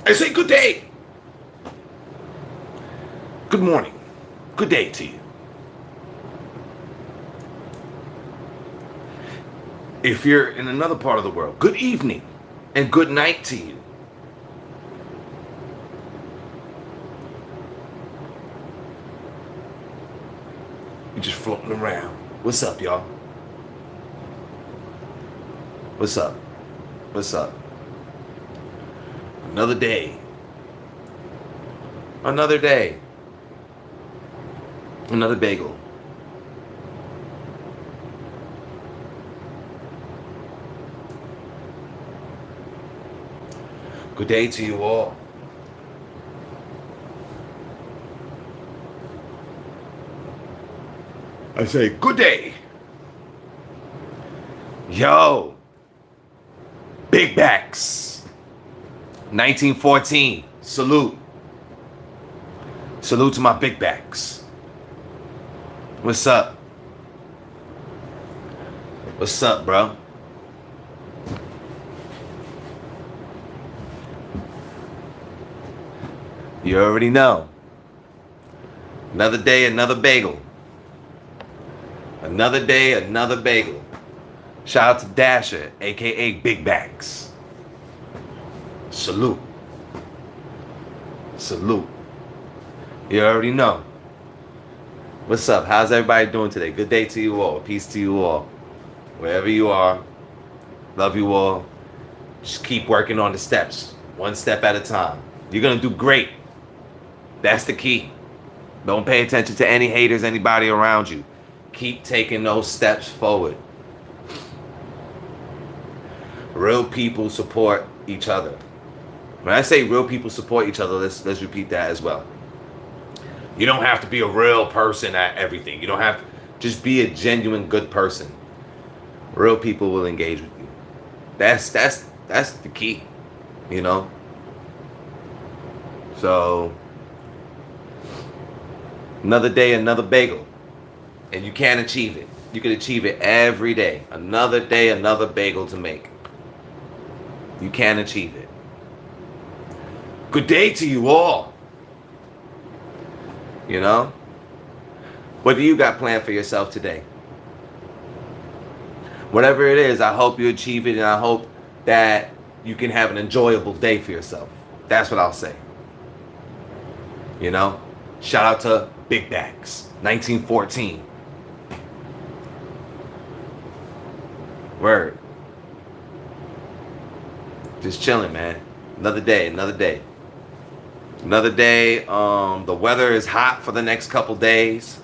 I say good day. Good morning. Good day to you. If you're in another part of the world, good evening and good night to you. You're just floating around. What's up, y'all? What's up? What's up? Another day. Another day. Another bagel. Good day to you all. I say good day. Yo. Big backs. 1914. Salute. Salute to my big backs. What's up? What's up, bro? You already know. Another day, another bagel. Another day, another bagel. Shout out to Dasher, aka Big Backs. Salute. Salute. You already know. What's up? How's everybody doing today? Good day to you all. Peace to you all. Wherever you are. Love you all. Just keep working on the steps. One step at a time. You're going to do great. That's the key. Don't pay attention to any haters, anybody around you. Keep taking those steps forward. Real people support each other. When I say real people support each other, let's repeat that as well. You don't have to be a real person at everything. You don't have to just be a genuine good person. Real people will engage with you. That's the key, you know? So another day, another bagel. And you can achieve it. You can achieve it every day. Another day, another bagel to make. You can achieve it. Good day to you all. You know? What do you got planned for yourself today? Whatever it is, I hope you achieve it, and I hope that you can have an enjoyable day for yourself. That's what I'll say. You know? Shout out to Big Backs, 1914. Word. Just chilling, man. Another day, another day. Another day. The weather is hot for the next couple days.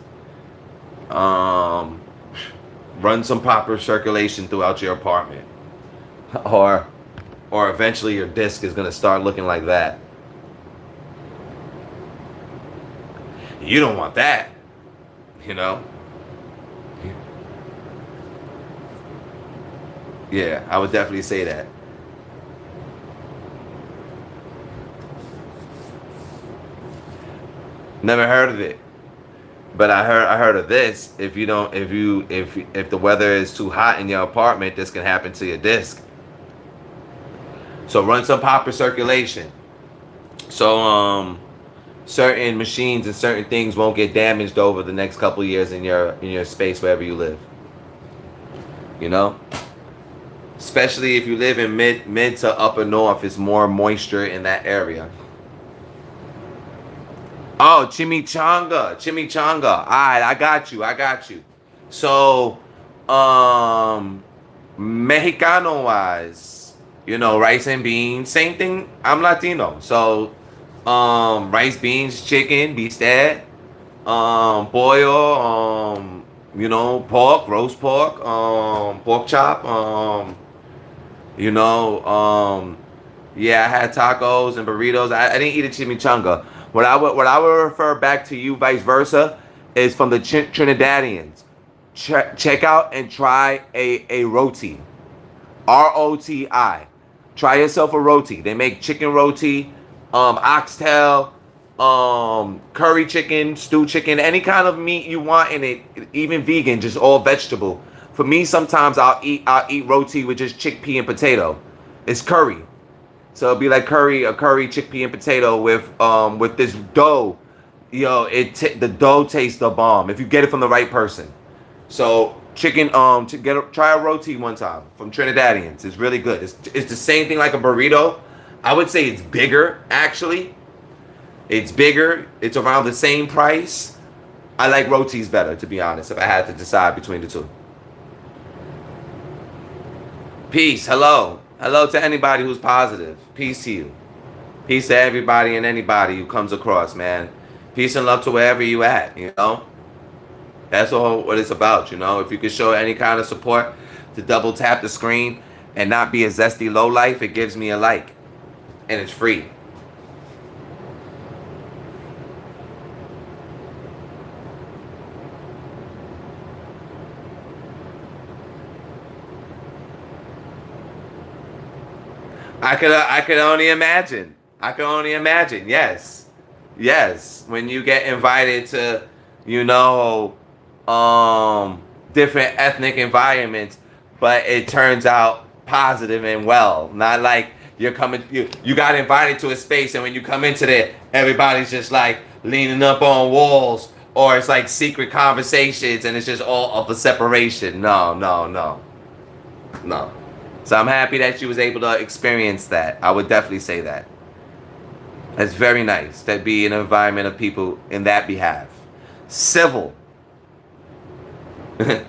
Run some proper circulation throughout your apartment. Or eventually your disc is going to start looking like that. You don't want that. You know? Yeah, I would definitely say that. Never heard of it, but I heard of this. If the weather is too hot in your apartment, this can happen to your disc. So run some proper circulation. So certain machines and certain things won't get damaged over the next couple of years in your space wherever you live. You know? Especially if you live in mid to upper north, it's more moisture in that area. Oh, chimichanga. All right, I got you. So, Mexicano wise, you know, rice and beans, same thing. I'm Latino, so rice, beans, chicken, bistec, pollo, you know, pork, roast pork, pork chop, you know, yeah, I had tacos and burritos. I didn't eat a chimichanga. What I would refer back to you, vice versa, is from the Trinidadians. Check out and try a roti, roti. Try yourself a roti. They make chicken roti, oxtail, curry chicken, stew chicken, any kind of meat you want in it, even vegan, just all vegetable. For me, sometimes I'll eat roti with just chickpea and potato. It's curry. So it'll be like a curry chickpea and potato with this dough. Yo, the dough tastes the bomb if you get it from the right person. So chicken, try a roti one time from Trinidadians. It's really good. It's the same thing like a burrito. I would say it's bigger actually. It's bigger. It's around the same price. I like rotis better, to be honest, if I had to decide between the two. Peace. Hello. Hello to anybody who's positive. Peace to you. Peace to everybody and anybody who comes across, man. Peace and love to wherever you at, you know? That's all what it's about, you know? If you could show any kind of support to double tap the screen and not be a zesty lowlife, it gives me a like. And it's free. I could only imagine. I can only imagine. Yes. Yes. When you get invited to, you know, different ethnic environments, but it turns out positive and well. Not like you're coming, you got invited to a space and when you come into there, everybody's just like leaning up on walls, or it's like secret conversations and it's just all of a separation. No. So I'm happy that you was able to experience that. I would definitely say that. It's very nice to be in an environment of people in that behalf. Civil.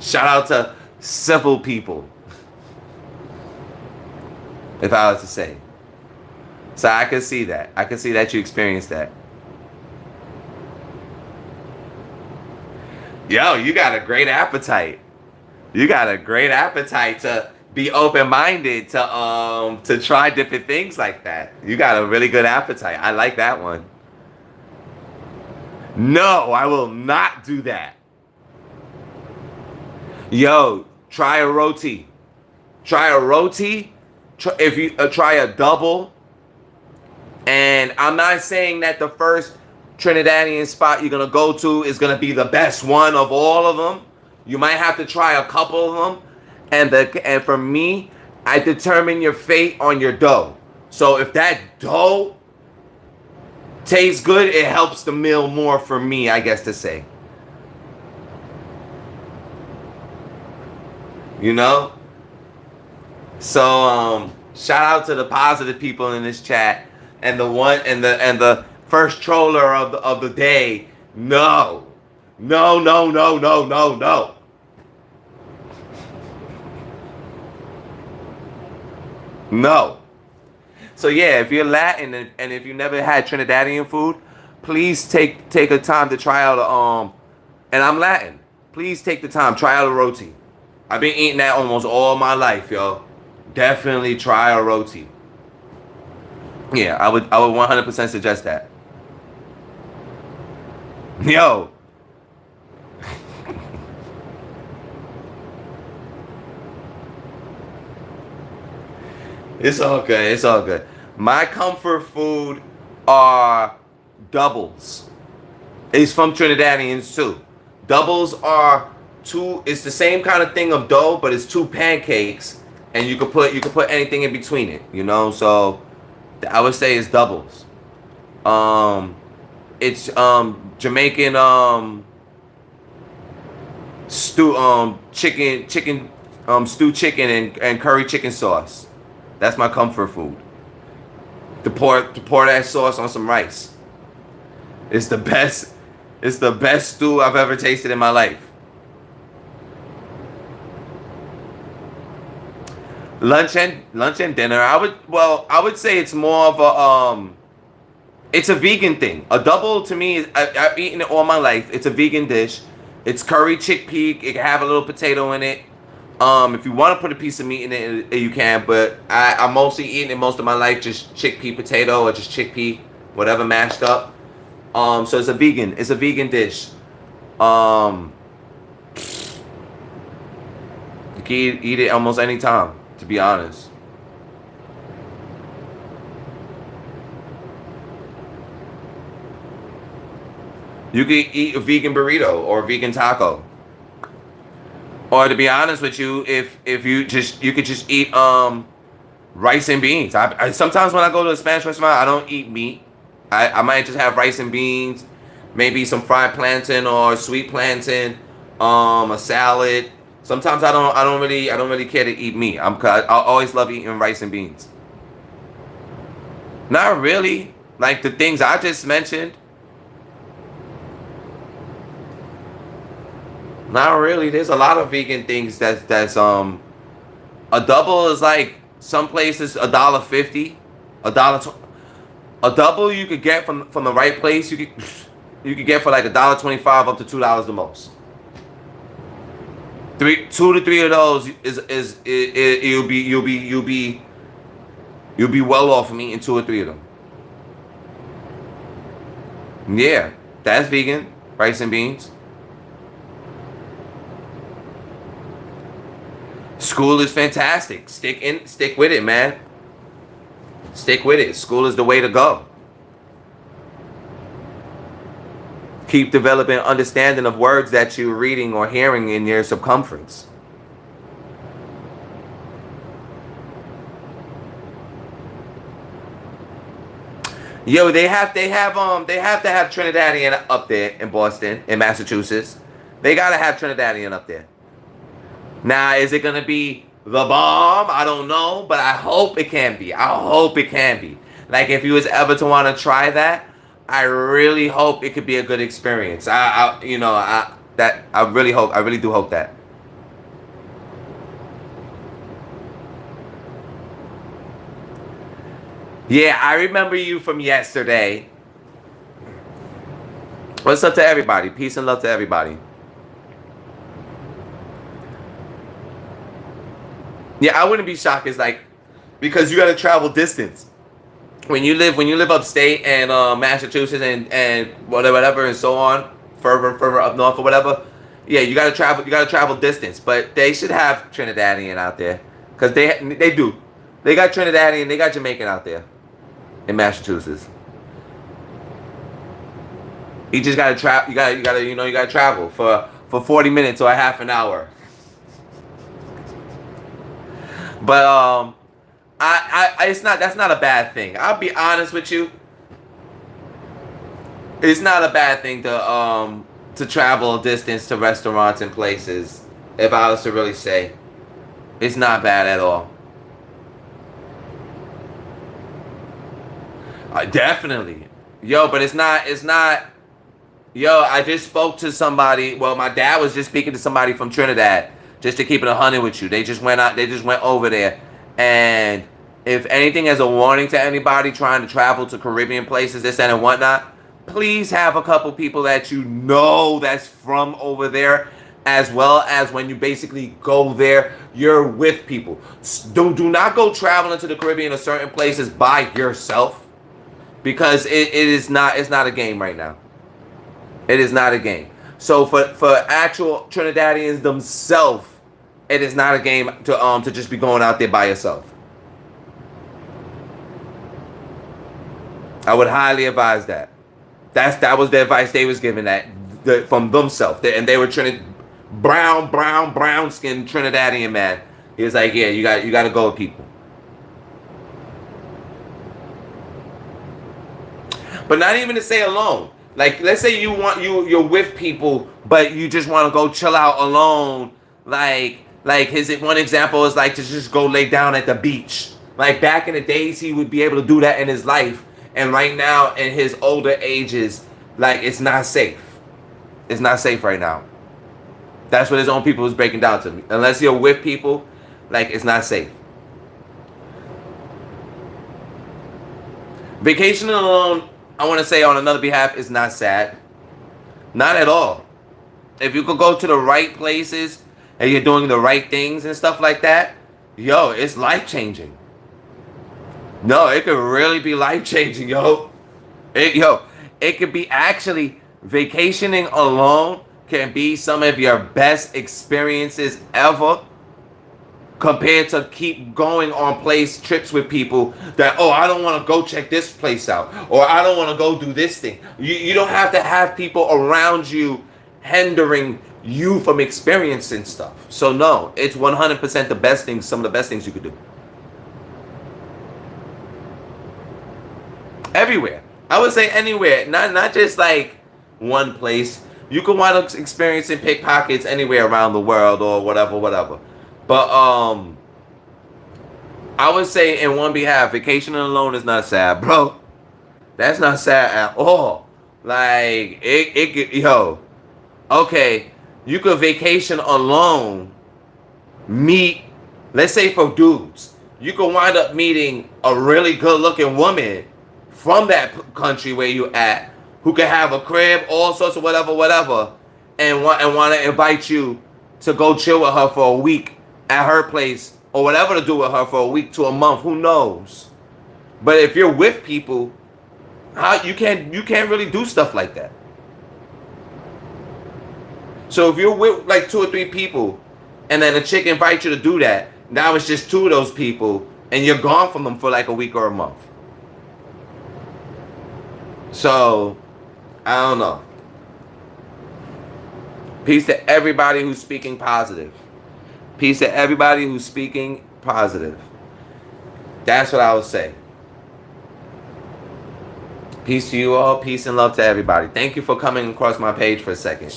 Shout out to civil people. If I was to say. So I can see that. I can see that you experienced that. Yo, you got a great appetite. You got a great appetite to be open-minded to try different things like that. You got a really good appetite. I like that one. No, I will not do that. Yo, try a roti. Try a roti. If you try a double. And I'm not saying that the first Trinidadian spot you're gonna go to is gonna be the best one of all of them. You might have to try a couple of them. And for me, I determine your fate on your dough. So if that dough tastes good, it helps the meal more for me, I guess to say. You know? So shout out to the positive people in this chat and the first troller of the day. No. No. So yeah, if you're Latin and if you never had Trinidadian food, please take a time to try out and I'm Latin. Please take the time, try out a roti. I've been eating that almost all my life, yo. Definitely try a roti. Yeah, I would 100% suggest that. Yo. It's all good. It's all good. My comfort food are doubles. It's from Trinidadians too. Doubles are it's the same kind of thing of dough, but it's two pancakes, and you could put anything in between it, you know? So I would say it's doubles. It's Jamaican stew chicken stewed chicken and curry chicken sauce. That's my comfort food. To pour that sauce on some rice. It's the best stew I've ever tasted in my life. Lunch and dinner. I would say it's more of a it's a vegan thing. A double to me I've eaten it all my life. It's a vegan dish. It's curry chickpea. It can have a little potato in it. If you want to put a piece of meat in it, you can, but I'm mostly eating it most of my life just chickpea potato or just chickpea, whatever mashed up. So it's a vegan dish. You can eat it almost any time, to be honest. You can eat a vegan burrito or a vegan taco. Or to be honest with you, if you could just eat Rice and beans. I sometimes when I go to a Spanish restaurant, I don't eat meat. I might just have rice and beans, maybe some fried plantain or sweet plantain, a salad. Sometimes I don't really care to eat meat. I always love eating rice and beans. Not really. Like the things I just mentioned. Not really. There's a lot of vegan things that's a double is like some places $1.50, a double you could get from the right place. You could get for like $1.25 up to $2 the most. Two to three of those you'll be well off from eating 2 or 3 of them. Yeah, that's vegan rice and beans. School is fantastic. Stick with it, man. Stick with it. School is the way to go. Keep developing understanding of words that you're reading or hearing in your circumference. Yo, they have to have Trinidadian up there in Boston, in Massachusetts. They gotta have Trinidadian up there. Now, is it gonna be the bomb? I don't know, but I hope it can be. I hope it can be. Like if you was ever to want to try that, I really hope it could be a good experience. I really do hope that. Yeah, I remember you from yesterday. What's up to everybody? Peace and love to everybody. Yeah, I wouldn't be shocked. It's like because you got to travel distance. When you live upstate and Massachusetts and whatever and so on, further up north or whatever. Yeah, you got to travel distance. But they should have Trinidadian out there because they do. They got Trinidadian. They got Jamaican out there in Massachusetts. You just gotta travel. You gotta travel for 40 minutes or a half an hour. But that's not a bad thing. I'll be honest with you. It's not a bad thing to travel a distance to restaurants and places. If I was to really say, it's not bad at all. Definitely, yo. But it's not. Yo, I just spoke to somebody. Well, my dad was just speaking to somebody from Trinidad. Just to keep it 100 with you, they just went over there, and if anything as a warning to anybody trying to travel to Caribbean places, this and whatnot, please have a couple people that you know that's from over there, as well as when you basically go there, you're with people. Do not go traveling to the Caribbean or certain places by yourself, because it's not a game right now. It is not a game. So for actual Trinidadians themselves, it is not a game to just be going out there by yourself. I would highly advise that. That was the advice they was giving from themselves. And they were brown skinned Trinidadian man. He was like, yeah, you got to go with people. But not even to say alone. Like, let's say you're with people, but you just want to go chill out alone. Like one example is like to just go lay down at the beach. Like back in the days, he would be able to do that in his life. And right now, in his older ages, like it's not safe. It's not safe right now. That's what his own people was breaking down to me. Unless you're with people, like it's not safe. Vacationing alone, I want to say on another behalf, is not sad. Not at all. If you could go to the right places and you're doing the right things and stuff like that, yo, it's life-changing. No, it could really be life-changing, yo. It could be actually vacationing alone can be some of your best experiences ever, compared to keep going on trips with people that, oh, I don't want to go check this place out, or I don't want to go do this thing. You don't have to have people around you hindering you from experiencing stuff. So no, it's 100% some of the best things you could do. Everywhere. I would say anywhere. Not just like one place. You can wind up experiencing pickpockets anywhere around the world or whatever. But I would say in one behalf, vacationing alone is not sad, bro. That's not sad at all. Like yo, okay, you could vacation alone, meet, let's say for dudes, you could wind up meeting a really good looking woman from that country where you at, who can have a crib, all sorts of whatever, and want to invite you to go chill with her for a week at her place or whatever to do with her for a week to a month, who knows? But if you're with people, how you can't really do stuff like that. So if you're with like 2 or 3 people, and then a chick invites you to do that, now it's just 2 of those people, and you're gone from them for like a week or a month. So, I don't know. Peace to everybody who's speaking positive. Peace to everybody who's speaking positive. That's what I would say. Peace to you all. Peace and love to everybody. Thank you for coming across my page for a second.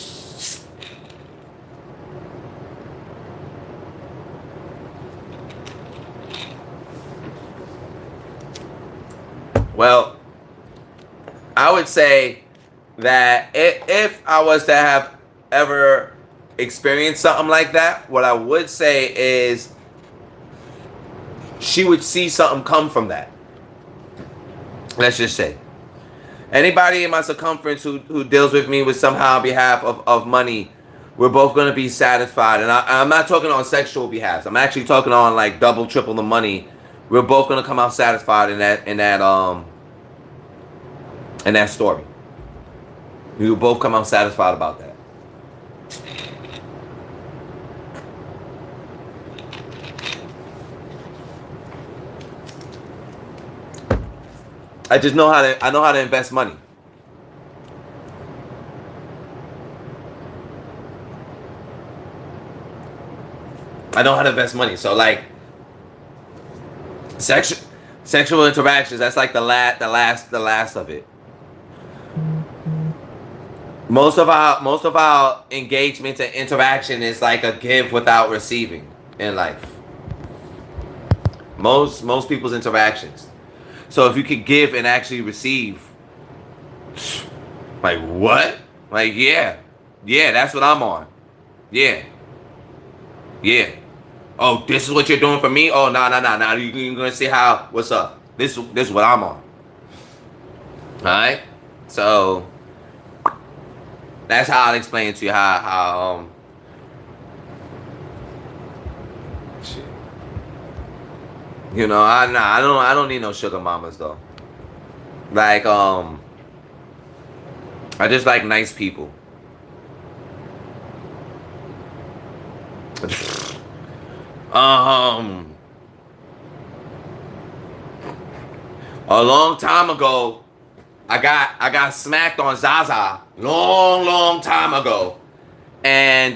Well, I would say that if I was to have ever experienced something like that, what I would say is she would see something come from that. Let's just say. Anybody in my circumference who deals with me with somehow on behalf of money, we're both going to be satisfied. And I'm not talking on sexual behalf. I'm actually talking on like double, triple the money. We're both going to come out satisfied in that story. We will both come out satisfied about that. I just know how to invest money. I know how to invest money. So like sexual interactions, that's like the last of it. Most of our engagement and interaction is like a give without receiving in life. Most people's interactions. So if you could give and actually receive, like what? Like yeah, that's what I'm on. Yeah. Oh, this is what you're doing for me? Oh, nah. You're gonna see what's up. This is what I'm on. Alright? So that's how I'll explain to you how shit. You know, I don't need no sugar mamas though. Like I just like nice people. A long time ago, I got smacked on Zaza. Long time ago. And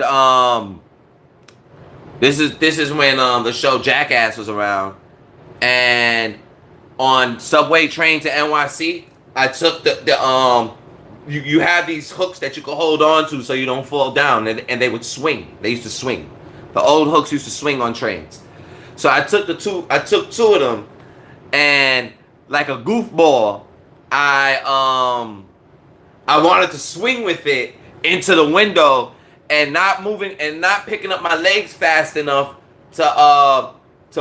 this is when the show Jackass was around. And on subway train to NYC, I took the you have these hooks that you can hold on to so you don't fall down, and they would swing. They used to swing. The old hooks used to swing on trains. So I took two of them, and like a goofball, I wanted to swing with it into the window and not moving and not picking up my legs fast enough to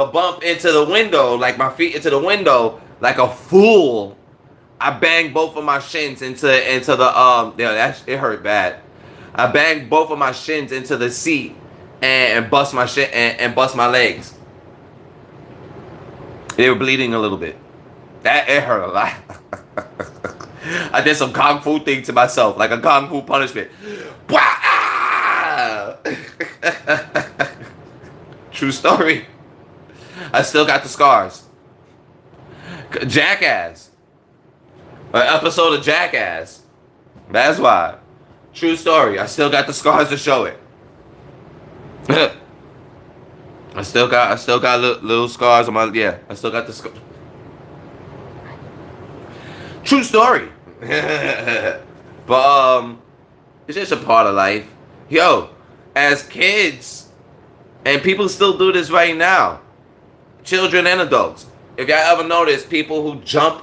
bump into the window, like my feet into the window, like a fool. I banged both of my shins into the it hurt bad. I banged both of my shins into the seat and bust my shit and bust my legs. They were bleeding a little bit. It hurt a lot. I did some kung fu thing to myself, like a kung fu punishment. True story. I still got the scars. Jackass. An episode of Jackass. That's why. True story. I still got the scars to show it. I still got little scars on my, I still got the scars. True story. But it's just a part of life. Yo, as kids, and people still do this right now, children and adults. If y'all ever notice people who jump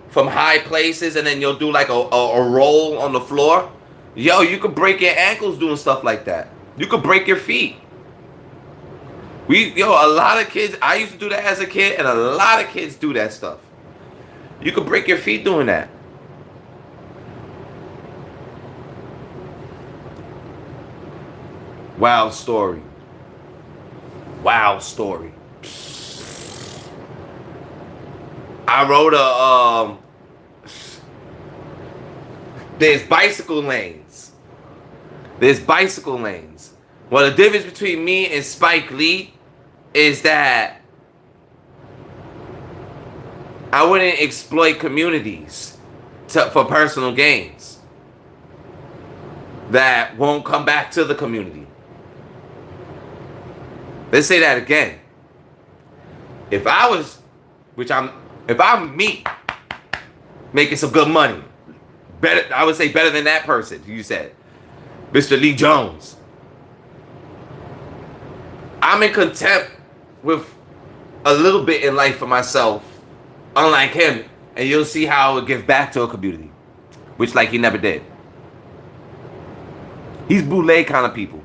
from high places and then you'll do like a roll on the floor, yo, you could break your ankles doing stuff like that. You could break your feet. A lot of kids, I used to do that as a kid, and a lot of kids do that stuff. You could break your feet doing that. Wild story. Wild story. I rode there's bicycle lanes. There's bicycle lanes. Well, the difference between me and Spike Lee is that I wouldn't exploit communities for personal gains that won't come back to the community. Let's say that again. If I'm me, making some good money, better, I would say better than that person you said, Mr. Lee Jones. I'm in contempt with a little bit in life for myself, unlike him, and you'll see how I would give back to a community, which like he never did. He's boule kind of people.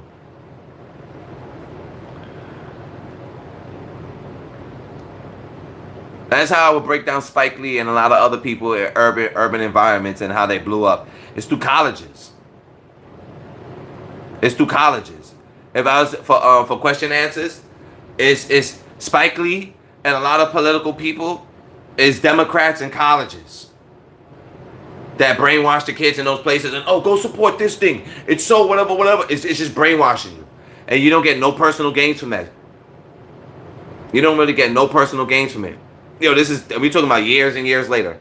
That's how I would break down Spike Lee and a lot of other people in urban environments and how they blew up. It's through colleges. It's through colleges. If I was for question answers, it's Spike Lee and a lot of political people is Democrats in colleges that brainwash the kids in those places and go support this thing. It's so whatever. It's just brainwashing you, and you don't get no personal gains from that. You don't really get no personal gains from it. We talking about years and years later.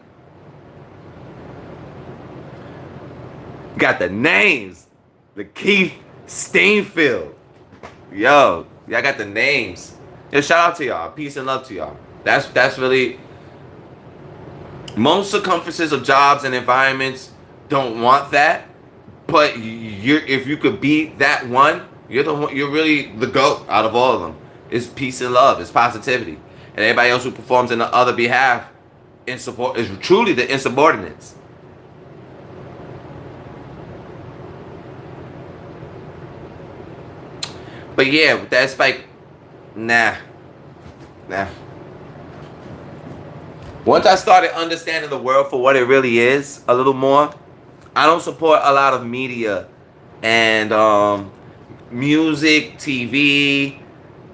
Got the names. The Keith Steinfeld. Yo, y'all got the names. Yo, shout out to y'all. Peace and love to y'all. That's really, most circumferences of jobs and environments don't want that. But if you could be that one, you're really the GOAT out of all of them. It's peace and love. It's positivity. And everybody else who performs in the other behalf in support is truly the insubordinates. But yeah, with that Spike, nah. Once I started understanding the world for what it really is a little more, I don't support a lot of media and music, TV,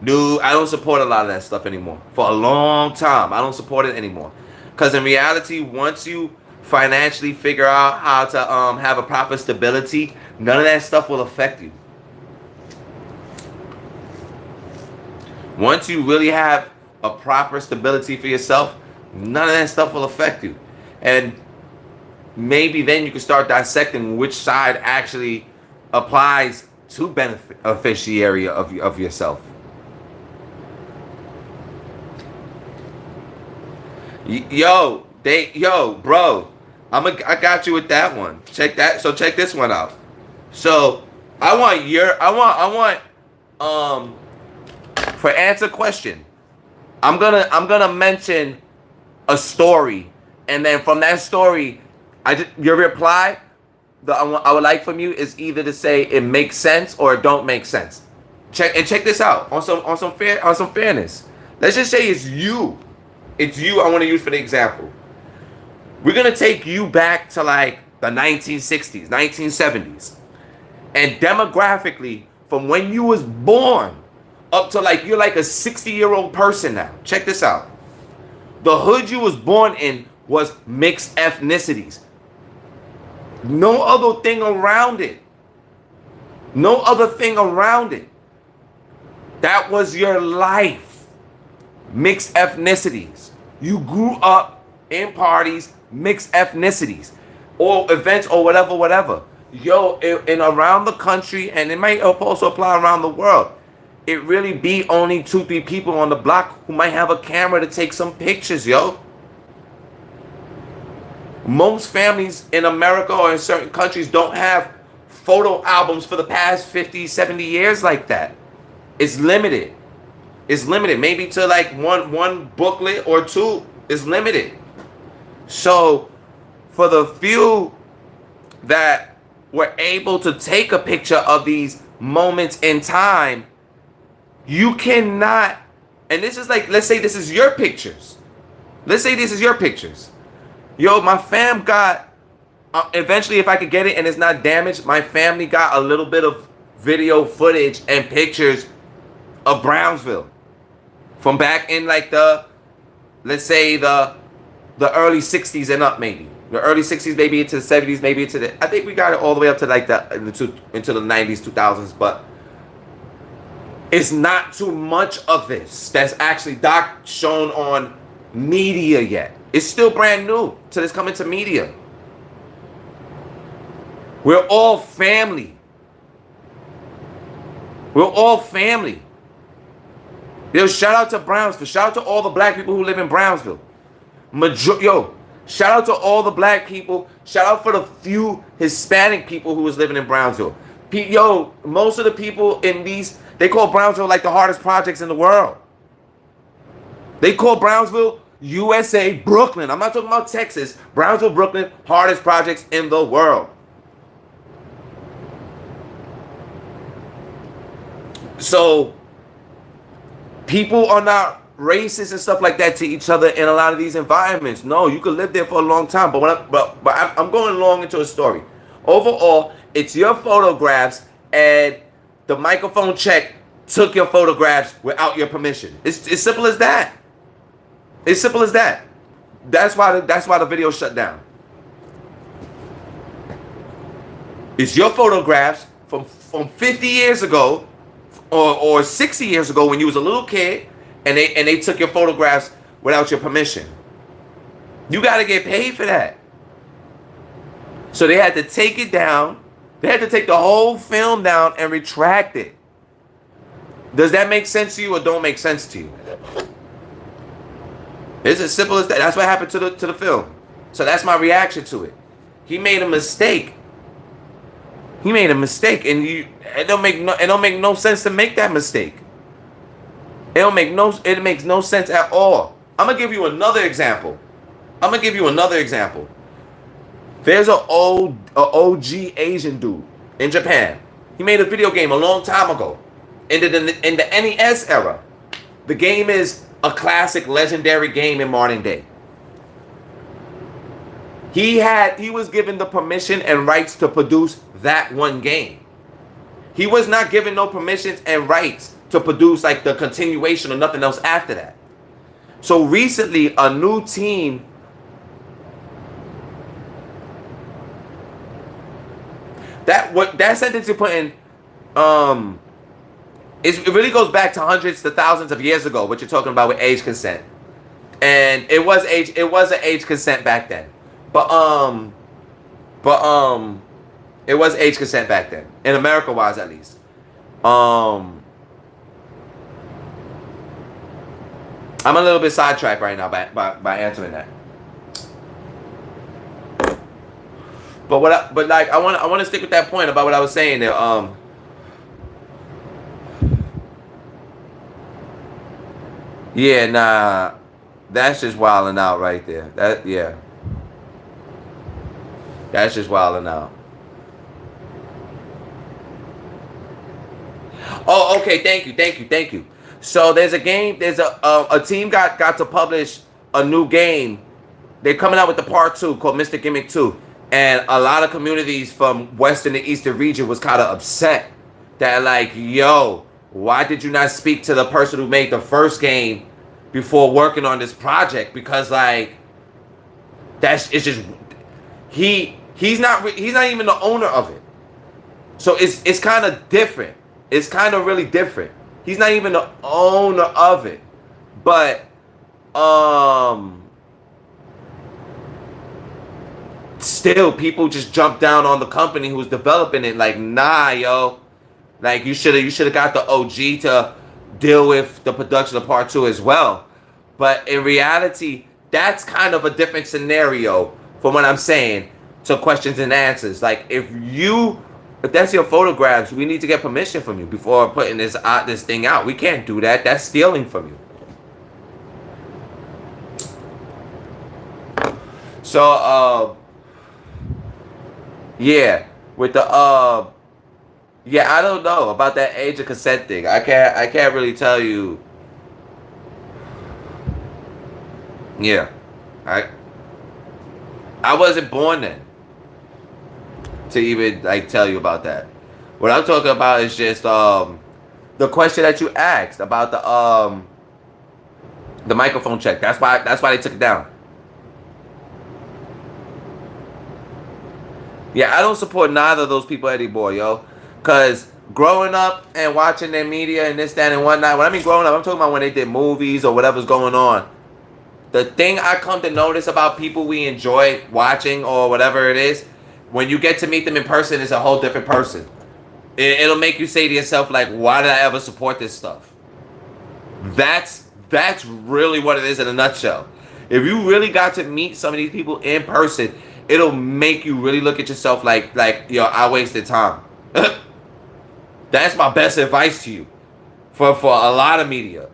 news. I don't support a lot of that stuff anymore. For a long time, I don't support it anymore. Because in reality, once you financially figure out how to have a proper stability, none of that stuff will affect you. Once you really have a proper stability for yourself, none of that stuff will affect you. And maybe then you can start dissecting which side actually applies to beneficiary of yourself. Bro, I got you with that one. Check this one out. So I want for answer question, I'm gonna mention a story, and then from that story, your reply I would like from you is either to say it makes sense or it don't make sense. Check this out on some fairness. Let's just say it's you. It's you I want to use for the example. We're going to take you back to like the 1960s, 1970s. And demographically, from when you was born up to like you're like a 60-year-old person now. Check this out. The hood you was born in was mixed ethnicities. No other thing around it. No other thing around it. That was your life. Mixed ethnicities. You grew up in parties, mixed ethnicities, or events, or whatever. Yo, and around the country, and it might also apply around the world, it really be only 2-3 people on the block who might have a camera to take some pictures, yo. Most families in America or in certain countries don't have photo albums for the past 50, 70 years like that. It's limited. It's limited. Maybe to like one booklet or two. It's limited. So for the few that were able to take a picture of these moments in time, you cannot, and this is like, let's say this is your pictures. Let's say this is your pictures. Yo, my fam got, eventually if I could get it and it's not damaged, my family got a little bit of video footage and pictures of Brownsville. From back in like the, let's say the early 60s and up maybe. The early 60s, maybe into the 70s, maybe into the, I think we got it all the way up to like into the 90s, 2000s, but it's not too much of this that's actually shown on media yet. It's still brand new till it's coming to media. We're all family. We're all family. Yo, shout out to Brownsville. Shout out to all the black people who live in Brownsville. Yo, shout out to all the black people. Shout out for the few Hispanic people who was living in Brownsville. Yo, most of the people in these, they call Brownsville like the hardest projects in the world. They call Brownsville USA, Brooklyn. I'm not talking about Texas. Brownsville, Brooklyn, hardest projects in the world. So people are not racist and stuff like that to each other in a lot of these environments. No, you could live there for a long time. But I'm going along into a story. Overall, it's your photographs, and the microphone check took your photographs without your permission. It's simple as that. It's simple as that. That's why the video shut down. It's your photographs from 50 years ago. Or 60 years ago when you was a little kid, and they took your photographs without your permission. You got to get paid for that. So they had to take it down. They had to take the whole film down and retract it. Does that make sense to you or don't make sense to you? It's as simple as that. That's what happened to the film. So that's my reaction to it. He made a mistake. He made a mistake, and it don't make no sense to make that mistake. It makes no sense at all. I'm gonna give you another example. There's an OG Asian dude in Japan. He made a video game a long time ago, in the NES era. The game is a classic, legendary game in modern day. He was given the permission and rights to produce that one game. He was not given no permissions and rights to produce like the continuation or nothing else after that. So recently, a new team that sentence you put in, it really goes back to hundreds to thousands of years ago. What you're talking about with age consent, and it was an age consent back then. But it was age consent back then, in America wise at least. I'm a little bit sidetracked right now by answering that. But I want to stick with that point about what I was saying there. Yeah, nah, that's just wilding out right there. That's just wilding out. Oh, okay. Thank you. So there's a game. There's a team got to publish a new game. They're coming out with the part 2 called Mr. Gimmick 2, and a lot of communities from Western and Eastern region was kind of upset that like, yo, why did you not speak to the person who made the first game before working on this project? Because like, it's just he's not even the owner of it. So it's kind of different. It's kind of really different. He's not even the owner of it. But still people just jump down on the company who's developing it like, nah, yo. Like you should have got the OG to deal with the production of part 2 as well. But in reality, that's kind of a different scenario from what I'm saying, to questions and answers. Like, if that's your photographs, we need to get permission from you before putting this thing out. We can't do that. That's stealing from you. So, yeah, with the yeah, I don't know about that age of consent thing. I can't really tell you. Yeah, I wasn't born then to even like tell you about that. What I'm talking about is just the question that you asked about the microphone check. That's why they took it down. Yeah, I don't support neither of those people anymore, yo. Cause growing up and watching their media and this, that, and whatnot. When I mean growing up, I'm talking about when they did movies or whatever's going on. The thing I come to notice about people we enjoy watching or whatever it is, when you get to meet them in person, it's a whole different person. It'll make you say to yourself, like, why did I ever support this stuff? That's really what it is in a nutshell. If you really got to meet some of these people in person, it'll make you really look at yourself like yo, I wasted time. That's my best advice to you for a lot of media.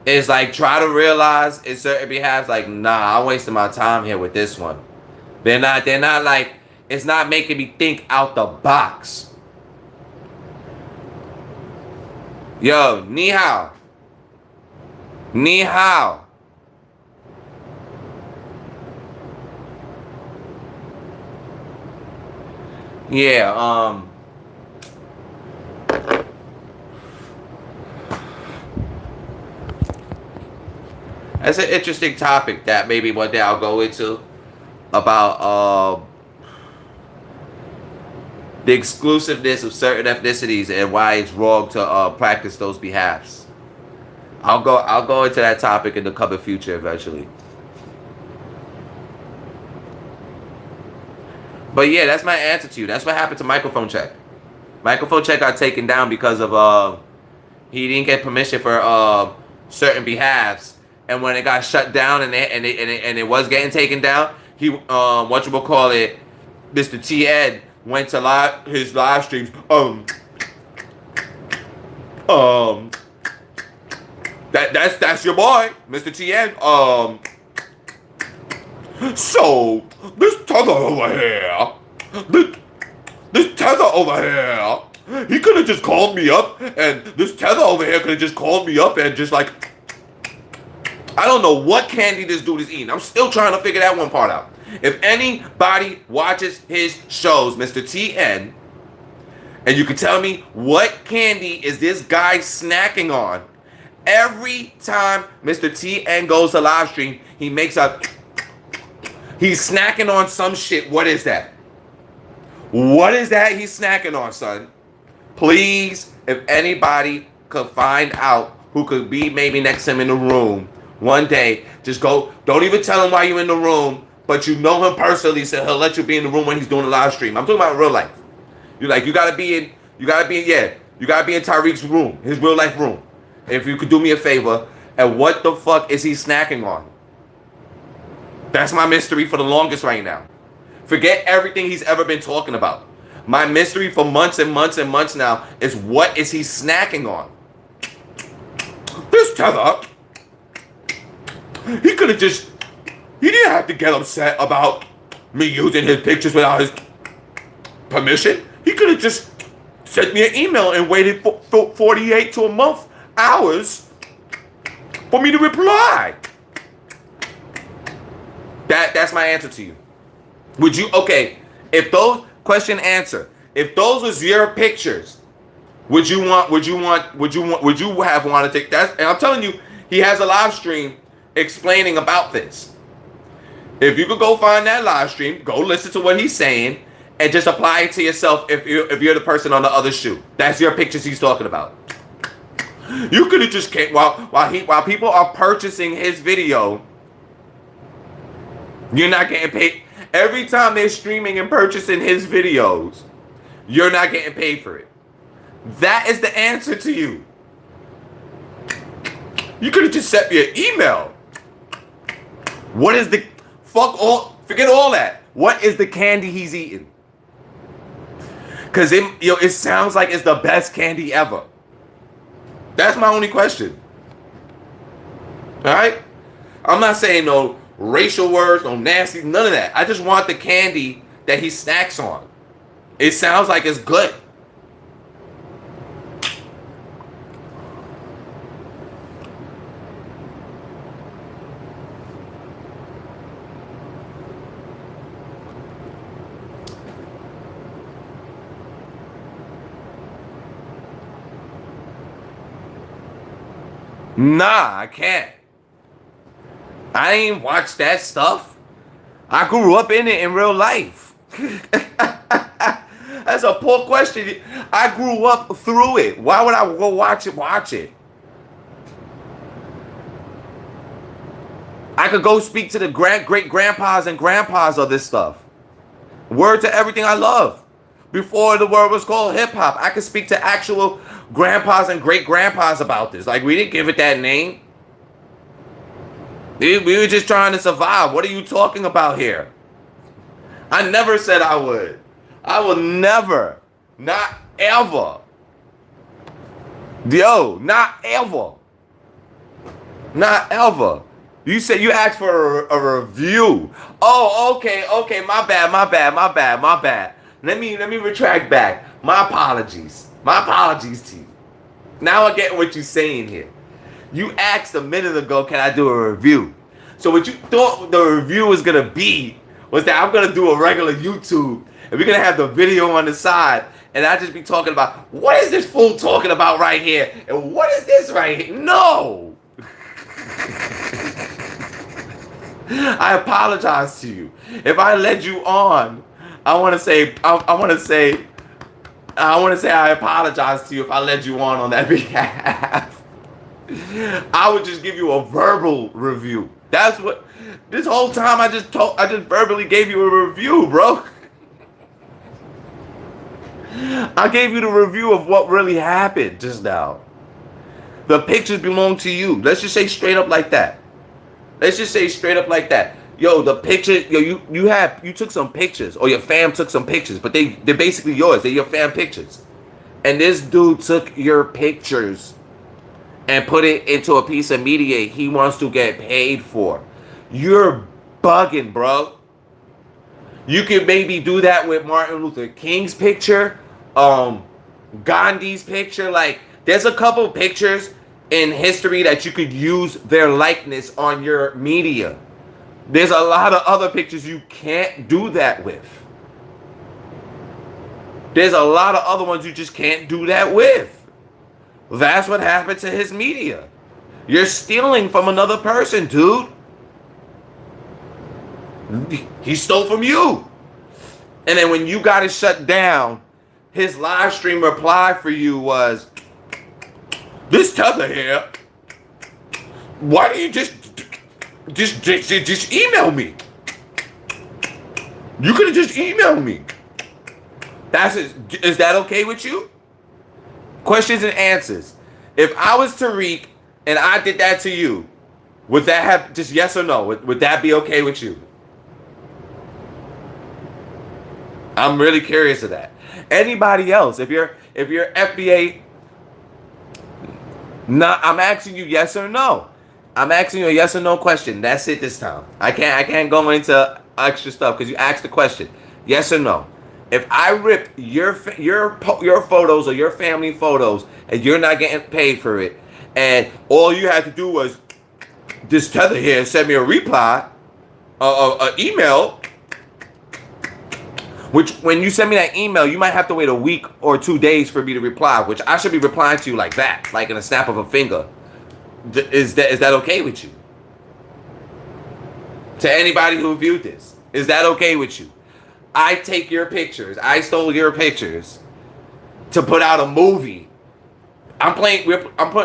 It's like, try to realize in certain behalves, like, nah, I'm wasting my time here with this one. They're not like, it's not making me think out the box. Yo, ni hao. Ni hao. Yeah, that's an interesting topic that maybe one day I'll go into about the exclusiveness of certain ethnicities and why it's wrong to practice those behalves. I'll go into that topic in the coming future eventually. But yeah, that's my answer to you. That's what happened to Microphone Check. Microphone Check got taken down because of he didn't get permission for certain behalves. And when it got shut down and it was getting taken down, he Mr. T Ed went to his live streams. That's your boy, Mr. T Ed. So this tether over here, he could have just called me up, and this tether over here could have just called me up and just like. I don't know what candy this dude is eating. I'm still trying to figure that one part out. If anybody watches his shows, Mr. TN, and you can tell me what candy is this guy snacking on, every time Mr. TN goes to live stream, he's snacking on some shit. What is that? What is that he's snacking on, son? Please, if anybody could find out who could be maybe next to him in the room, one day, just go. Don't even tell him why you're in the room, but you know him personally, so he'll let you be in the room when he's doing a live stream. I'm talking about real life. You gotta be in Tariq's room, his real life room. If you could do me a favor, and what the fuck is he snacking on? That's my mystery for the longest right now. Forget everything he's ever been talking about. My mystery for months and months and months now is, what is he snacking on? This tether. He could have he didn't have to get upset about me using his pictures without his permission. He could have just sent me an email and waited for 48 to a month hours for me to reply. That's my answer to you. Would you, okay, if those, question answer, if those was your pictures, would you have wanted to take that? And I'm telling you, he has a live stream explaining about this. If you could go find that live stream, go listen to what he's saying, and just apply it to yourself if you're the person on the other shoe. That's your pictures he's talking about. You could have just came while people are purchasing his video, you're not getting paid. Every time they're streaming and purchasing his videos, you're not getting paid for it. That is the answer to you. You could have just sent me an email. What is the fuck Forget all that. What is the candy he's eating? Because it sounds like it's the best candy ever. That's my only question. All right? I'm not saying no racial words, no nasty, none of that. I just want the candy that he snacks on. It sounds like it's good. Nah, I can't. I ain't watched that stuff. I grew up in it in real life. That's a poor question. I grew up through it. Why would I go watch it? I could go speak to the great grandpas and grandpas of this stuff. Word to everything I love. Before the word was called hip hop, I could speak to actual grandpas and great grandpas about this. Like, we didn't give it that name. We were just trying to survive. What are you talking about here? I never said I would. I will never. Not ever. Yo, not ever. Not ever. You said you asked for a review. Oh, okay. My bad. Let me retract back. My apologies to you. Now I get what you're saying here. You asked a minute ago, can I do a review? So what you thought the review was gonna be was that I'm gonna do a regular YouTube and we're gonna have the video on the side and I just be talking about what is this fool talking about right here and what is this right here? No. I apologize to you. If I led you on, I want to say I apologize to you if I led you on that behalf. I would just give you a verbal review. That's what this whole time I just verbally gave you a review, bro. I gave you the review of what really happened just now. The pictures belong to you. Let's just say straight up like that. Yo, the picture, you took some pictures, or your fam took some pictures, but they're basically yours. They're your fam pictures. And this dude took your pictures and put it into a piece of media he wants to get paid for. You're bugging, bro. You could maybe do that with Martin Luther King's picture, Gandhi's picture. Like, there's a couple pictures in history that you could use their likeness on your media. There's a lot of other pictures you can't do that with. There's a lot of other ones you just can't do that with. That's what happened to his media. You're stealing from another person, dude. He stole from you. And then when you got it shut down, his live stream reply for you was, this Tether here, why do you just email me? You could have just emailed me. Is that okay with you? Questions and answers. If I was Tariq and I did that to you, would that have, just yes or no, would that be okay with you? I'm really curious of that. Anybody else, if you're FBA, I'm asking you yes or no. I'm asking you a yes or no question. That's it this time. I can't go into extra stuff because you asked the question. Yes or no. If I rip your photos or your family photos and you're not getting paid for it, and all you had to do was this Tether here send me a reply, an email, which when you send me that email, you might have to wait a week or 2 days for me to reply, which I should be replying to you like that, like in a snap of a finger. Is that okay with you? To anybody who viewed this, is that okay with you? I take your pictures. I stole your pictures to put out a movie. I'm putting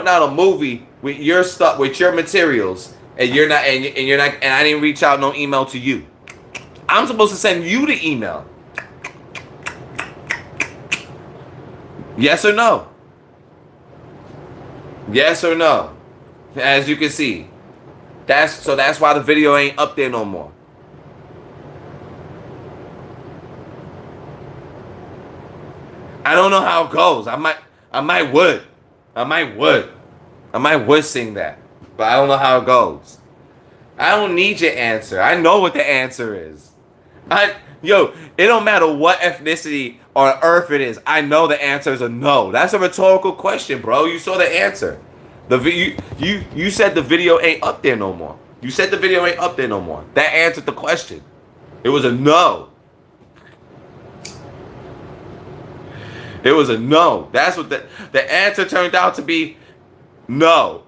out a movie with your stuff, with your materials, and you're not, and I didn't reach out no email to you. I'm supposed to send you the email. Yes or no? Yes or no? As you can see, that's why the video ain't up there no more. I don't know how it goes. I might would sing that, but I don't know how it goes. I don't need your answer. I know what the answer is. It don't matter what ethnicity on earth it is. I know the answer is a no. That's a rhetorical question, bro. You saw the answer. You said the video ain't up there no more. You said the video ain't up there no more. That answered the question. It was a no. It was a no. That's what the answer turned out to be. No.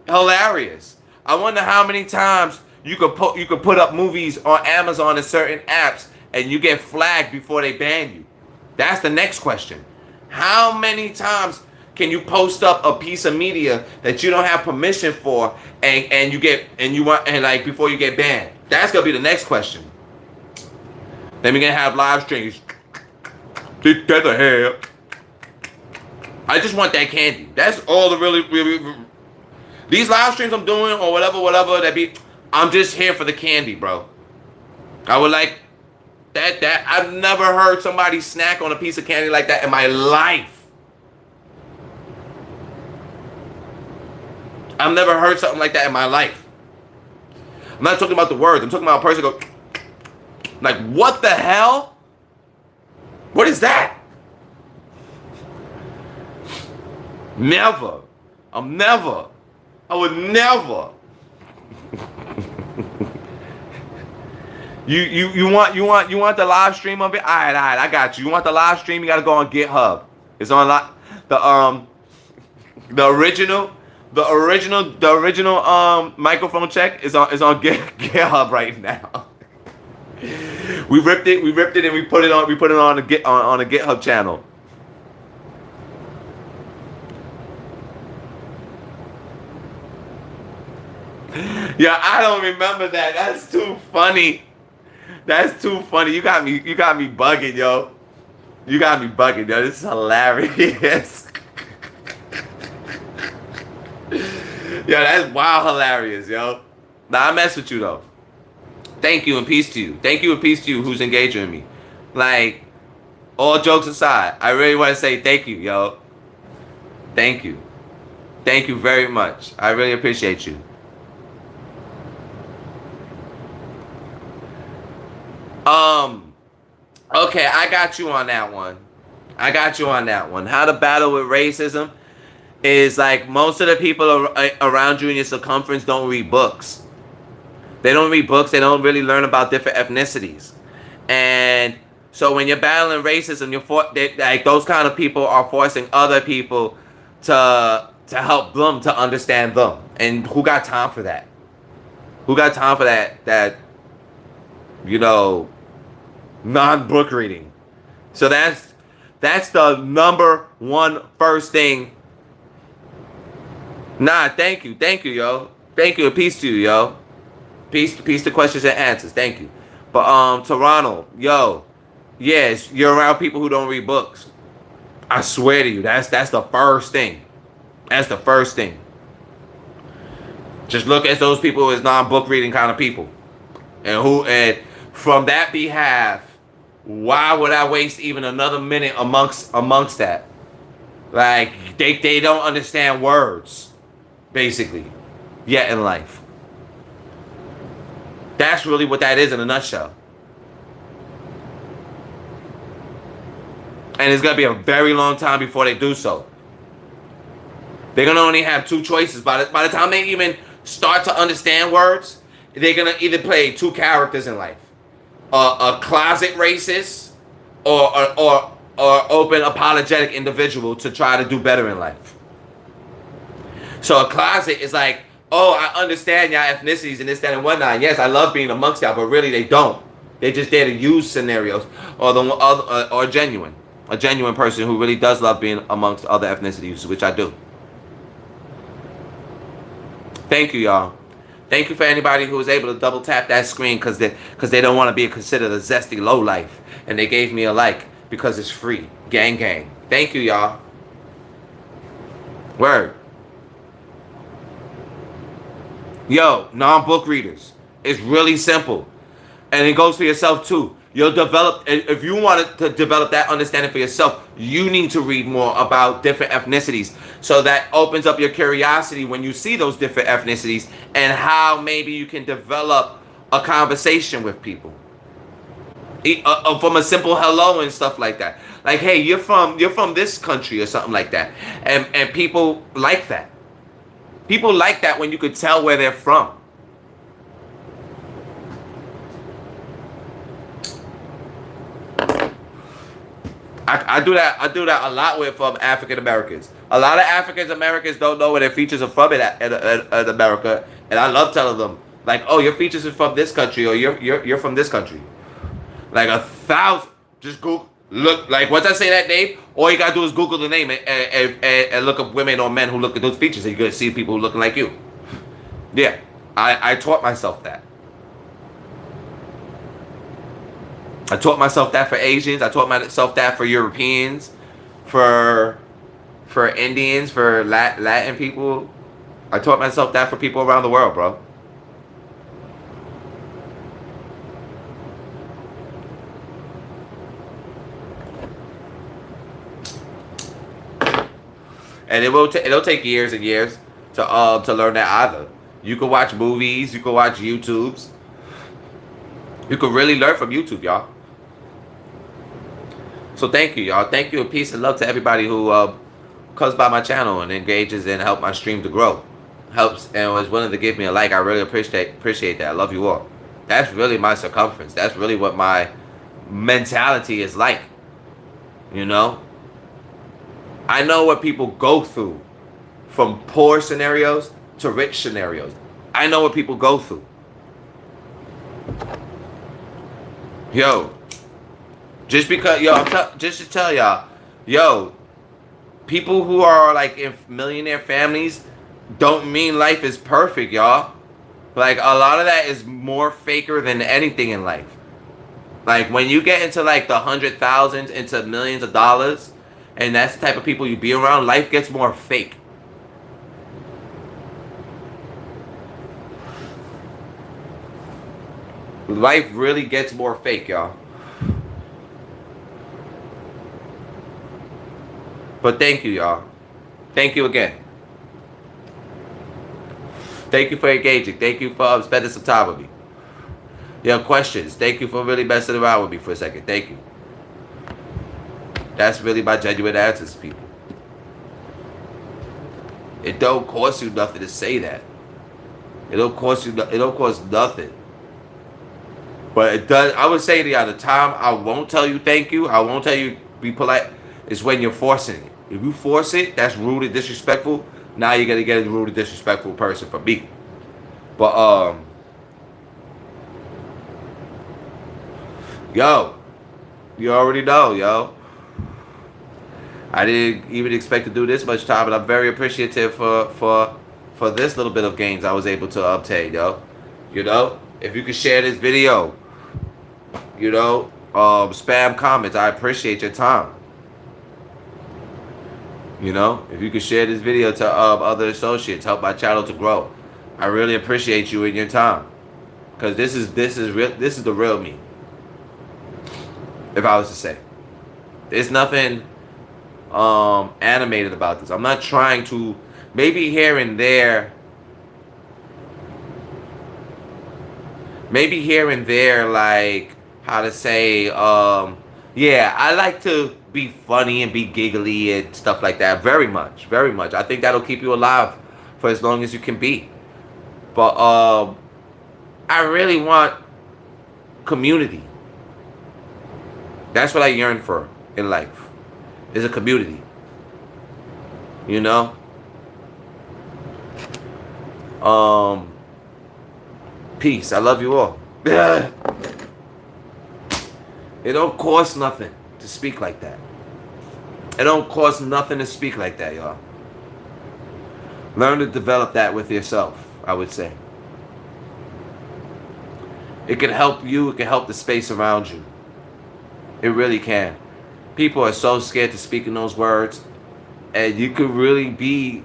Hilarious. I wonder how many times you could put up movies on Amazon and certain apps and you get flagged before they ban you. That's the next question. How many times can you post up a piece of media that you don't have permission for and before you get banned? That's gonna be the next question. Then we're gonna have live streams. Get the hell. I just want that candy. That's all the really. These live streams I'm doing or whatever that be. I'm just here for the candy, bro. I would like that. I've never heard somebody snack on a piece of candy like that in my life. I've never heard something like that in my life. I'm not talking about the words. I'm talking about a person go. Like, what the hell? What is that? Never. I would never. You want the live stream of it? All right, I got you. You want the live stream? You gotta go on GitHub. It's on the original microphone check is on GitHub right now. We ripped it and we put it on a GitHub channel. Yeah, I don't remember that. That's too funny. You got me bugging, yo. This is hilarious. Yeah, that's wild hilarious, yo. Nah, I mess with you though. Thank you and peace to you. Thank you and peace to you who's engaging with me. Like, all jokes aside, I really want to say thank you, yo. Thank you. Thank you very much. I really appreciate you. Okay, I got you on that one. How to battle with racism is like most of the people around you in your circumference don't read books. They don't read books. They don't really learn about different ethnicities. And so when you're battling racism, like those kind of people are forcing other people to help them to understand them. And who got time for that? Who got time for that non-book reading? So that's the number one first thing. Nah, thank you, yo. Thank you, and peace to you, yo. Peace to questions and answers. Thank you. But Toronto, yo, yes, you're around people who don't read books. I swear to you, that's the first thing. That's the first thing. Just look at those people as non-book reading kind of people. And from that behalf, why would I waste even another minute amongst that? Like, they don't understand words, basically, yet in life. That's really what that is in a nutshell. And it's going to be a very long time before they do so. They're going to only have two choices. By the time they even start to understand words, they're going to either play two characters in life. A closet racist or open apologetic individual to try to do better in life. So a closet is like, oh, I understand y'all ethnicities and this, that, and whatnot. And yes, I love being amongst y'all, but really they don't. They just there to use scenarios or genuine. A genuine person who really does love being amongst other ethnicities, which I do. Thank you, y'all. Thank you for anybody who was able to double tap that screen because they don't want to be considered a zesty lowlife. And they gave me a like because it's free. Gang, gang. Thank you, y'all. Word. Yo, non-book readers. It's really simple. And it goes for yourself too. You'll develop, if you want to develop that understanding for yourself, you need to read more about different ethnicities. So that opens up your curiosity when you see those different ethnicities and how maybe you can develop a conversation with people. From a simple hello and stuff like that. Like, hey, you're from this country or something like that. And people like that. People like that when you could tell where they're from. I do that a lot with African Americans. A lot of African Americans don't know where their features are from in America, and I love telling them like, oh, your features are from this country, or you're from this country. Like 1,000. Just Google. Look, like once I say that name, all you gotta do is Google the name and look up women or men who look at those features, and you're gonna see people looking like you. Yeah, I taught myself that. I taught myself that for Asians. I taught myself that for Europeans, for Indians, for Latin people. I taught myself that for people around the world, bro. And it'll take years and years to learn that either. You can watch movies, you can watch YouTubes. You can really learn from YouTube, y'all. So thank you, y'all. Thank you, and peace and love to everybody who comes by my channel and engages and help my stream to grow. Helps and was willing to give me a like. I really appreciate that. I love you all. That's really my circumference. That's really what my mentality is like. You know? I know what people go through from poor scenarios to rich scenarios. I know what people go through. Yo. Just because, just to tell y'all, yo, people who are like in millionaire families don't mean life is perfect, y'all. Like a lot of that is more faker than anything in life. Like when you get into like the 100,000s into millions of dollars, and that's the type of people you be around, life gets more fake. Life really gets more fake, y'all. But thank you, y'all. Thank you again. Thank you for engaging. Thank you for spending some time with me. Your questions. Thank you for really messing around with me for a second. Thank you. That's really my genuine answers, people. It don't cost you nothing to say that. It don't cost you. It don't cost nothing. But it does. I would say the time I won't tell you thank you. I won't tell you be polite. It's when you're forcing it. If you force it, that's rude and disrespectful. Now you're gonna get a rude and disrespectful person from me. But yo, you already know, yo. I didn't even expect to do this much time, but I'm very appreciative for this little bit of gains I was able to obtain, yo. You know, if you could share this video, you know, spam comments. I appreciate your time. You know, if you could share this video to other associates, help my channel to grow. I really appreciate you and your time, because this is real. This is the real me. If I was to say, there's nothing animated about this. I'm not trying to. Maybe here and there. Maybe here and there, like how to say, yeah, I like to be funny and be giggly and stuff like that. Very much, very much. I think that'll keep you alive for as long as you can be. But I really want community. That's what I yearn for in life. Is a community. You know? Peace. I love you all. It don't cost nothing to speak like that. It don't cost nothing to speak like that, y'all. Learn to develop that with yourself, I would say. It can help you. It can help the space around you. It really can. People are so scared to speak in those words. And you could really be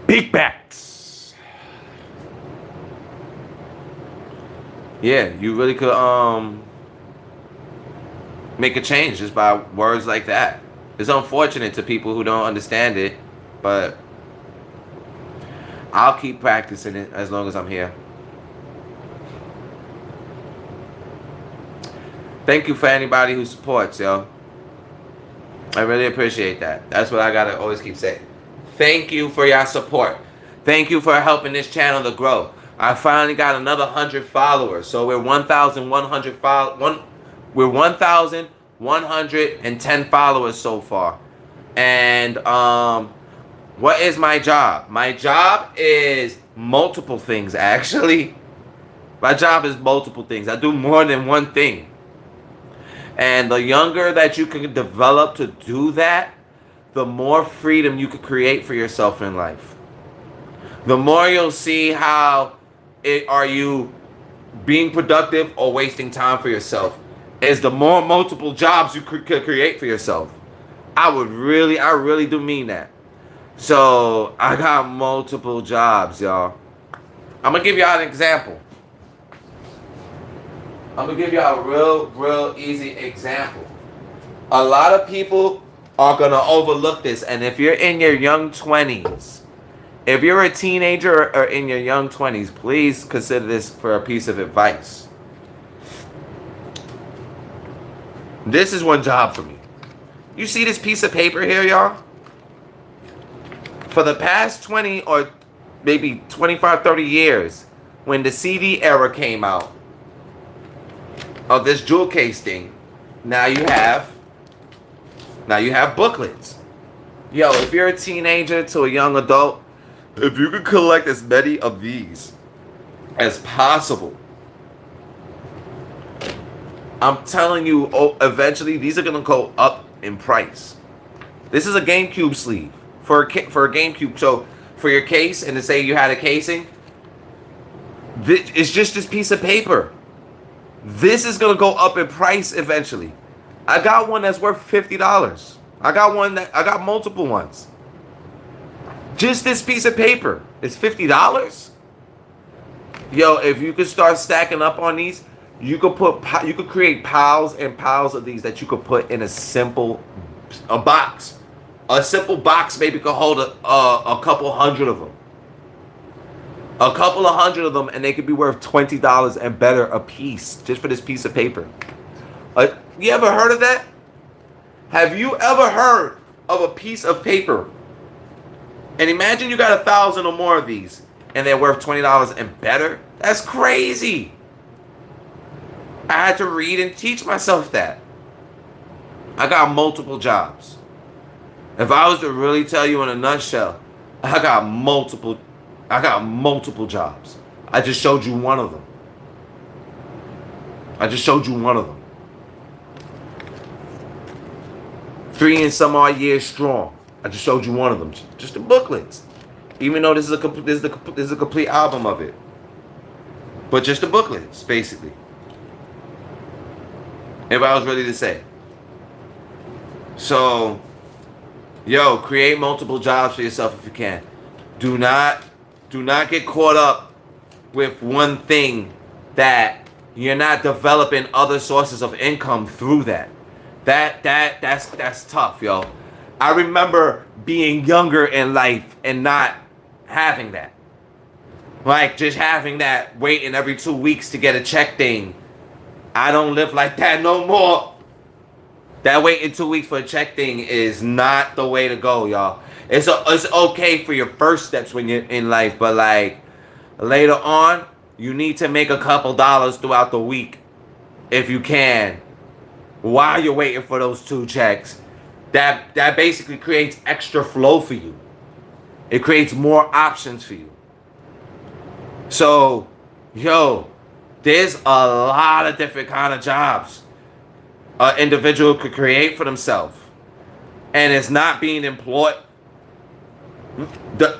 big backs. Yeah, you really could make a change just by words like that. It's unfortunate to people who don't understand it, but I'll keep practicing it as long as I'm here. Thank you for anybody who supports, yo. I really appreciate that. That's what I gotta always keep saying. Thank you for your support. Thank you for helping this channel to grow. I finally got another 100 followers, so we're 1,100 we're 1,110 followers so far. And what is my job? My job is multiple things, actually. My job is multiple things. I do more than one thing. And the younger that you can develop to do that, the more freedom you can create for yourself in life. The more you'll see how are you being productive or wasting time for yourself, is the more multiple jobs you could create for yourself. I really do mean that. So I got multiple jobs, y'all. I'm gonna give y'all an example. I'm gonna give y'all a real easy example. A lot of people are gonna overlook this, and if you're in your young 20s, if you're a teenager or in your young 20s, please consider this for a piece of advice. This is one job for me. You see this piece of paper here, y'all? For the past 20 or maybe 25, 30 years, when the CD era came out of this jewel case thing, now you have booklets. Yo, if you're a teenager to a young adult, if you could collect as many of these as possible, I'm telling you, eventually these are gonna go up in price. This is a GameCube sleeve for a GameCube. So for your case, and to say you had a casing, it's just this piece of paper. This is gonna go up in price eventually. I got one that's worth $50. I got multiple ones. Just this piece of paper is $50. Yo, if you could start stacking up on these, you could create piles and piles of these that you could put in a box. A simple box maybe could hold a couple hundred of them. A couple of hundred of them, and they could be worth $20 and better a piece just for this piece of paper. You ever heard of that? Have you ever heard of a piece of paper? And imagine you got 1,000 or more of these, and they're worth $20 and better. That's crazy. I had to read and teach myself that. I got multiple jobs. If I was to really tell you in a nutshell, I got multiple jobs. I just showed you one of them. 3 and some odd years strong. I just showed you one of them. Just the booklets. Even though this is a complete album of it. But just the booklets, basically. If I was ready to say. So, yo, create multiple jobs for yourself if you can. Do not get caught up with one thing that you're not developing other sources of income through that. That's tough, yo. I remember being younger in life and not having that. Like just having that waiting every 2 weeks to get a check thing. I don't live like that no more. That waiting 2 weeks for a check thing is not the way to go, y'all. It's okay for your first steps when you're in life, but like later on, you need to make a couple dollars throughout the week if you can, while you're waiting for those 2 checks. That basically creates extra flow for you. It creates more options for you. So, yo, there's a lot of different kind of jobs an individual could create for themselves, and it's not being employed.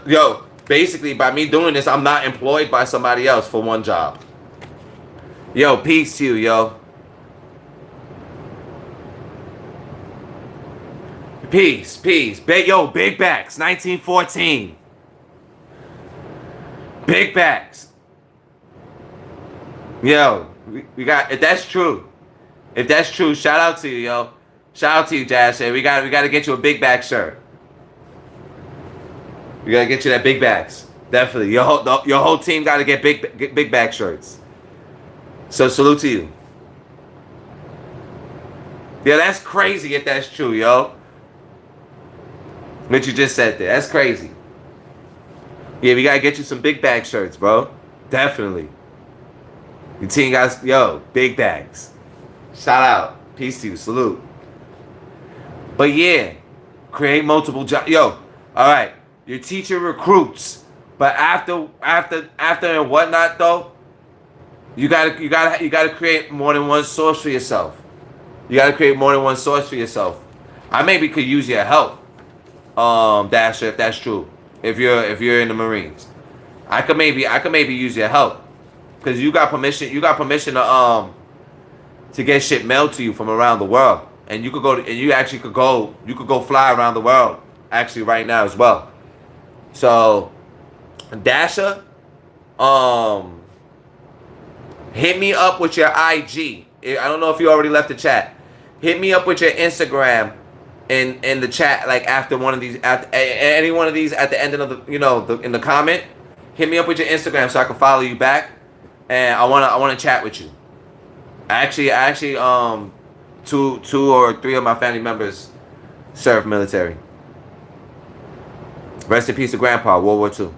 Yo, basically by me doing this, I'm not employed by somebody else for one job. Yo, peace to you, yo. Peace. Yo, Big Backs, 1914. Big Backs. Yo, We got, if that's true, shout out to you, yo. Shout out to you, Jazz. We got to get you a big bag shirt. We got to get you that big bags. Definitely. Your whole team got to get big bag shirts. So salute to you. Yeah, that's crazy if that's true, yo. What you just said there. That's crazy. Yeah, we got to get you some big bag shirts, bro. Definitely. Your team got, yo, big bags. Shout out. Peace to you. Salute. But yeah, create multiple jobs. Yo, all right. Your teacher recruits, but after and whatnot though, you gotta create more than one source for yourself. You gotta create more than one source for yourself. I maybe could use your help, Dasher, if that's true. If you're in the Marines, I could maybe use your help, cause you got permission. You got permission to get shit mailed to you from around the world, and you could go you could go fly around the world actually right now as well. So, Dasha, hit me up with your IG. I don't know if you already left the chat. Hit me up with your Instagram in the chat, like after one of these, after any one of these at the end of the, in the comment. Hit me up with your Instagram so I can follow you back, and I wanna chat with you. I actually two or three of my family members serve military. Rest in peace to Grandpa, World War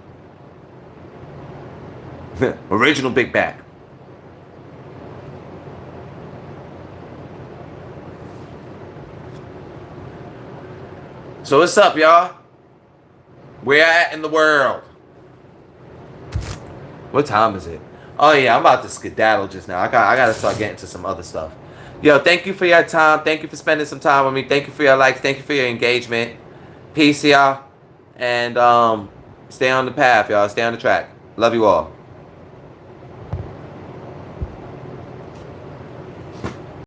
II. Original big back. So what's up, y'all? Where at in the world? What time is it? Oh yeah, I'm about to skedaddle just now. I gotta start getting to some other stuff. Yo, thank you for your time. Thank you for spending some time with me. Thank you for your likes. Thank you for your engagement. Peace, y'all. And stay on the path, y'all. Stay on the track. Love you all.